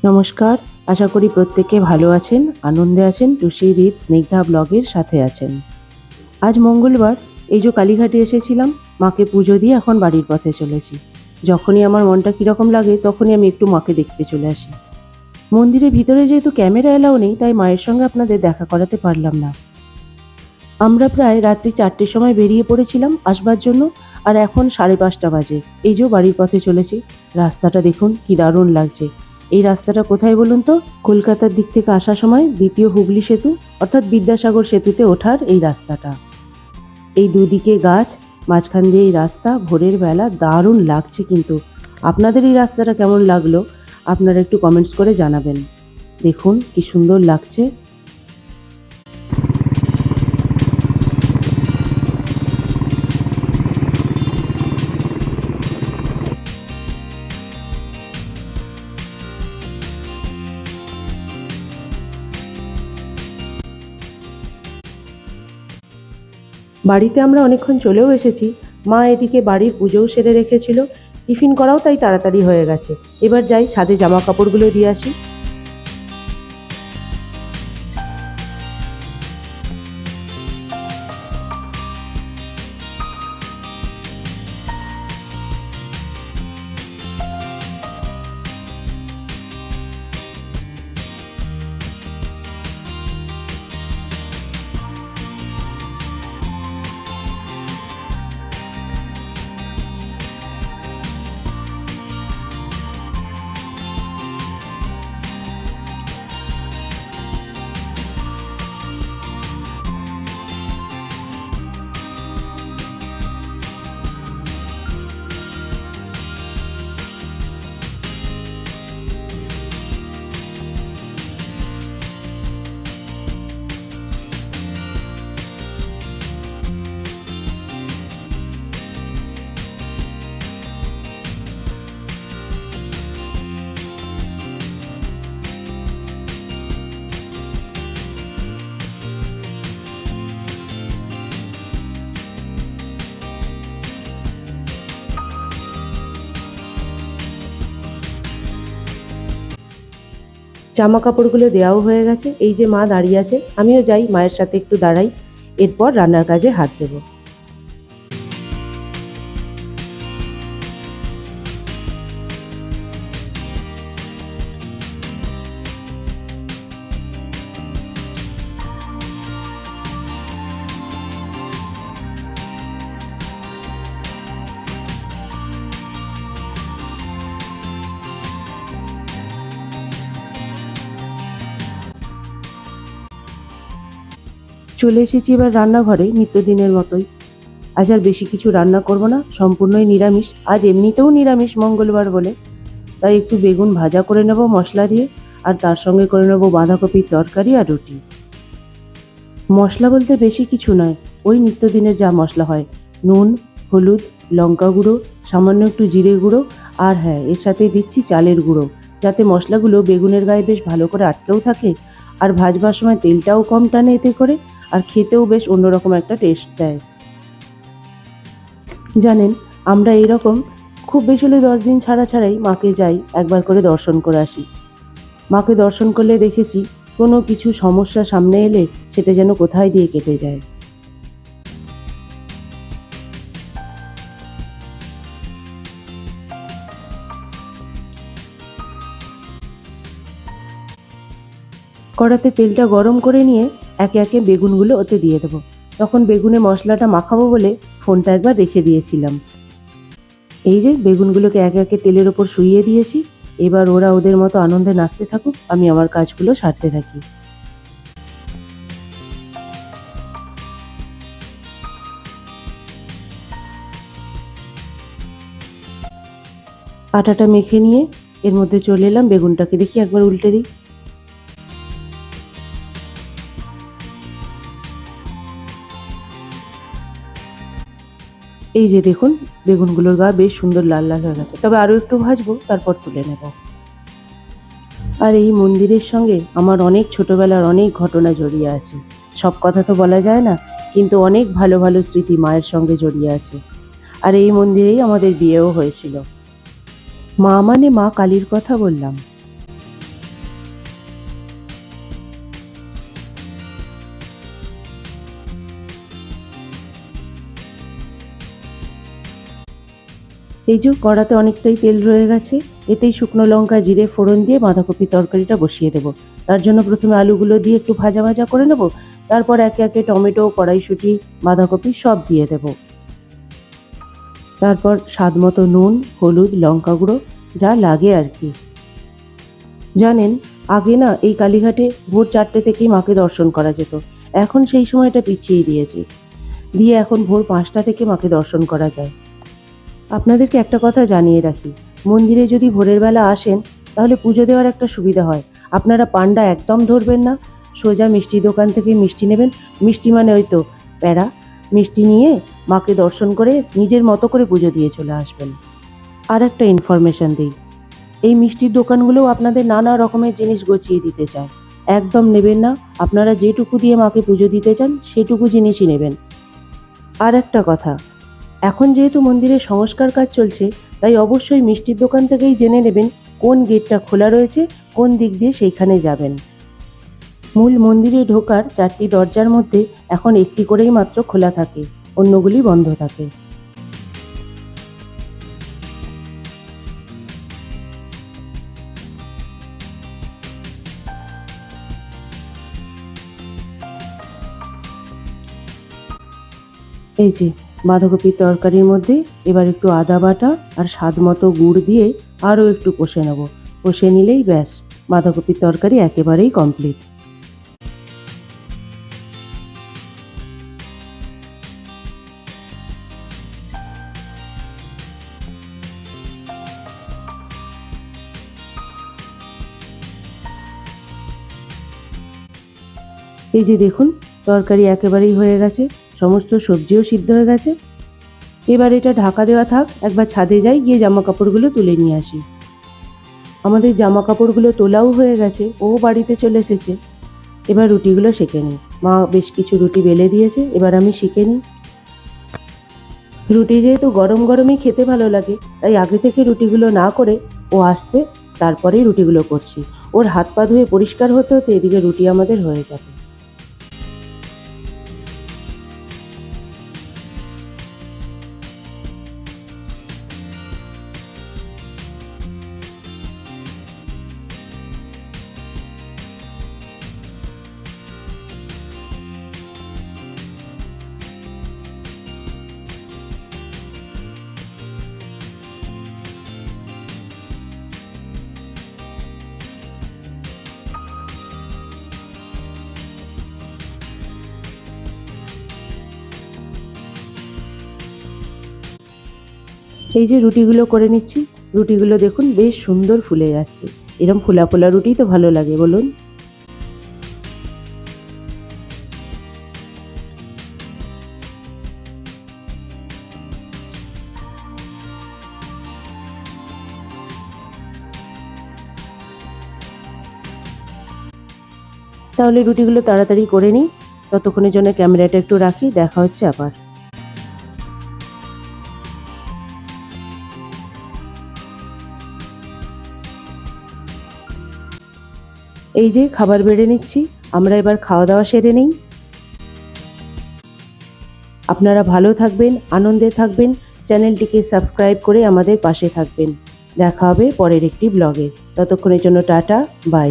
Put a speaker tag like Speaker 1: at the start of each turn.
Speaker 1: নমস্কার, আশা করি প্রত্যেকে ভালো আছেন, আনন্দে আছেন। টুসি রিত স্নিগ্ধা ব্লগের সাথে আছেন। আজ মঙ্গলবার, এই যে কালীঘাটে এসেছিলাম, মাকে পুজো দিয়ে এখন বাড়ির পথে চলেছি। যখনই আমার মনটা কীরকম লাগে তখনই আমি একটু মাকে দেখতে চলে আসি। মন্দিরের ভিতরে যেহেতু ক্যামেরা এলাও নেই, তাই মায়ের সঙ্গে আপনাদের দেখা করাতে পারলাম না। আমরা প্রায় রাত্রি 4টের সময় বেরিয়ে পড়েছিলাম আসবার জন্য, আর এখন 5:30 বাজে। এই যে বাড়ির পথে চলেছি। রাস্তাটা দেখুন কি দারুণ লাগছে। এই রাস্তাটা কোথায় বলুন তো? কলকাতার দিক থেকে আসার সময় দ্বিতীয় হুগলি সেতু অর্থাৎ বিদ্যাসাগর সেতুতে ওঠার এই রাস্তাটা। এই দুদিকে গাছ, মাঝখান দিয়ে এই রাস্তা, ভোরের বেলা দারুণ লাগছে। কিন্তু আপনাদের এই রাস্তাটা কেমন লাগলো আপনারা একটু কমেন্টস করে জানাবেন। দেখুন কি সুন্দর লাগছে। বাড়িতে আমরা অনেকক্ষণ চলেও এসেছি। মা এদিকে বাড়ির পুজোও সেরে রেখেছিল, টিফিন করাও তাই তাড়াতাড়ি হয়ে গেছে। এবার যাই ছাদে জামা কাপড়গুলো দিয়ে আসি। জামা কাপড়গুলো দেওয়াও হয়ে গেছে। এই যে মা দাঁড়িয়ে আছে, আমিও যাই মায়ের সাথে একটু দাঁড়াই, এরপর রান্নার কাজে হাত দেবো। চলে এসেছি এবার রান্নাঘরে, নিত্যদিনের মতোই। আজ আর বেশি কিছু রান্না করব না, সম্পূর্ণই নিরামিষ। আজ এমনিতেও নিরামিষ, মঙ্গলবার বলে। তাই একটু বেগুন ভাজা করে নেব মশলা দিয়ে, আর তার সঙ্গে করে নেব বাঁধাকপির তরকারি আর রুটি। মশলা বলতে বেশি কিছু নয়, ওই নিত্যদিনের যা মশলা হয়, নুন, হলুদ, লঙ্কা গুঁড়ো, সামান্য একটু জিরে গুঁড়ো, আর হ্যাঁ, এর সাথে দিচ্ছি চালের গুঁড়ো, যাতে মশলাগুলো বেগুনের গায়ে বেশ ভালো করে আটকেও থাকে, আর ভাজবার সময় তেলটাও কম টানে এতে করে, আর খেতেও বেশ অন্যরকম একটা টেস্ট দেয়। জানেন, আমরা এইরকম খুব বেশি হলে 10 দিন ছাড়া ছাড়াই মাকে যাই একবার করে দর্শন করে আসি। মাকে দর্শন করলে দেখেছি কোনো কিছু সমস্যা সামনে এলে সেটা যেন কোথায় দিয়ে কেটে যায়। কড়াতে তেলটা গরম করে নিয়ে একে একে বেগুনগুলো ওতে দিয়ে দেবো। তখন বেগুনে মশলাটা মাখাবো বলে ফোনটা একবার রেখে দিয়েছিলাম। এই যে বেগুনগুলোকে একে একে তেলের ওপর শুইয়ে দিয়েছি। এবার ওরা ওদের মতো আনন্দে নাচতে থাকুক, আমি আমার কাজগুলো সারতে থাকি। আটাটা মেখে নিয়ে এর মধ্যে চলে এলাম, বেগুনটাকে দেখি একবার উল্টে দিই। এই যে দেখুন, বেগুনগুলোর গা বেশ সুন্দর লাল লাল হয়ে গেছে, তবে আরও একটু ভাজবো, তারপর তুলে নেব। আর এই মন্দিরের সঙ্গে আমার অনেক ছোটবেলার অনেক ঘটনা জড়িয়ে আছে। সব কথা তো বলা যায় না, কিন্তু অনেক ভালো ভালো স্মৃতি মায়ের সঙ্গে জড়িয়ে আছে। আর এই মন্দিরেই আমাদের বিয়েও হয়েছিল। মা মানে মা কালীর কথা বললাম। এই যে কড়াতে অনেকটাই তেল রয়ে গেছে, এতেই শুকনো লঙ্কা জিরে ফোড়ন দিয়ে বাঁধাকপির তরকারিটা বসিয়ে দেবো। তার জন্য প্রথমে আলুগুলো দিয়ে একটু ভাজা ভাজা করে নেব, তারপর একে একে টমেটো, কড়াইশুঁটি, বাঁধাকপি সব দিয়ে দেব। তারপর স্বাদ মতো নুন, হলুদ, লঙ্কা গুঁড়ো যা লাগে আর কি। জানেন, আগে না এই কালীঘাটে ভোর 4টে থেকেই মাকে দর্শন করা যেত। এখন সেই সময়টা পিছিয়ে দিয়েছে, দিয়ে এখন ভোর 5টা থেকে মাকে দর্শন করা যায়। আপনাদেরকে একটা কথা জানিয়ে রাখি, মন্দিরে যদি ভোরের বেলা আসেন তাহলে পুজো দেওয়ার একটা সুবিধা হয়। আপনারা পান্ডা একদম ধরবেন না, সোজা মিষ্টি দোকান থেকে মিষ্টি নেবেন। মিষ্টি মানে ওই তো প্যাড়া, মিষ্টি নিয়ে মাকে দর্শন করে নিজের মতো করে পুজো দিয়ে চলে আসবেন। আর একটা ইনফরমেশন দিই, এই মিষ্টির দোকানগুলোও আপনাদের নানা রকমের জিনিস গছিয়ে দিতে চায়। একদম নেবেন না, আপনারা যেটুকু দিয়ে মাকে পুজো দিতে চান সেটুকু জিনিসই নেবেন। আর একটা কথা, এখন যেহেতু মন্দিরে সংস্কার কাজ চলছে, তাই অবশ্যই মিষ্টির দোকান থেকেই জেনে নেবেন কোন গেটটা খোলা রয়েছে, কোন দিক দিয়ে সেইখানে যাবেন। মূল মন্দিরে ঢোকার 4টি দরজার মধ্যে এখন একটি করেই মাত্র খোলা থাকে, অন্যগুলি বন্ধ থাকে। এই যে বাঁধাকপির তরকারির মধ্যে এবার একটু আদা বাটা আর স্বাদ মতো গুড় দিয়ে আরও একটু কষে নেব। কষে নিলেই ব্যাস, বাঁধাকপির তরকারি একেবারেই কমপ্লিট। এই যে দেখুন, তরকারি একেবারেই হয়ে গেছে, সমস্ত সবজিও সিদ্ধ হয়ে গেছে। এবার এটা ঢাকা দেওয়া থাক, একবার ছাদে যাই, গিয়ে জামা কাপড়গুলো তুলে নিয়ে আসি। আমাদের জামা কাপড়গুলো তোলাও হয়ে গেছে, ও বাড়িতে চলে এসেছে। এবার রুটিগুলো সেঁকে নিই। মা বেশ কিছু রুটি বেলে দিয়েছে, এবার আমি সেঁকে নিই। রুটি যেহেতু গরম গরমই খেতে ভালো লাগে, তাই আগে থেকে রুটিগুলো না করে ও আসতে তারপরেই রুটিগুলো করছি। ওর হাত পা ধুয়ে পরিষ্কার হতে হতে এদিকে রুটি আমাদের হয়ে যাবে। এই যে রুটিগুলো করে নিচ্ছি, রুটিগুলো দেখুন বেশ সুন্দর ফুলে যাচ্ছে। এরকম ফোলা ফোলা রুটি তো ভালো লাগে বলুন। তাহলে রুটিগুলো তাড়াতাড়ি করে নিই, ততক্ষণের জন্য ক্যামেরাটা একটু রাখি, দেখা হচ্ছে আবার। এই যে খাবার বেড়ে নিচ্ছি, আমরা এবার খাওয়া দাওয়া সেরে নেই। আপনারা ভালো থাকবেন, আনন্দে থাকবেন, চ্যানেলটিকে সাবস্ক্রাইব করে আমাদের পাশে থাকবেন। দেখা হবে পরের একটি ব্লগে, ততক্ষণের জন্য টাটা, বাই।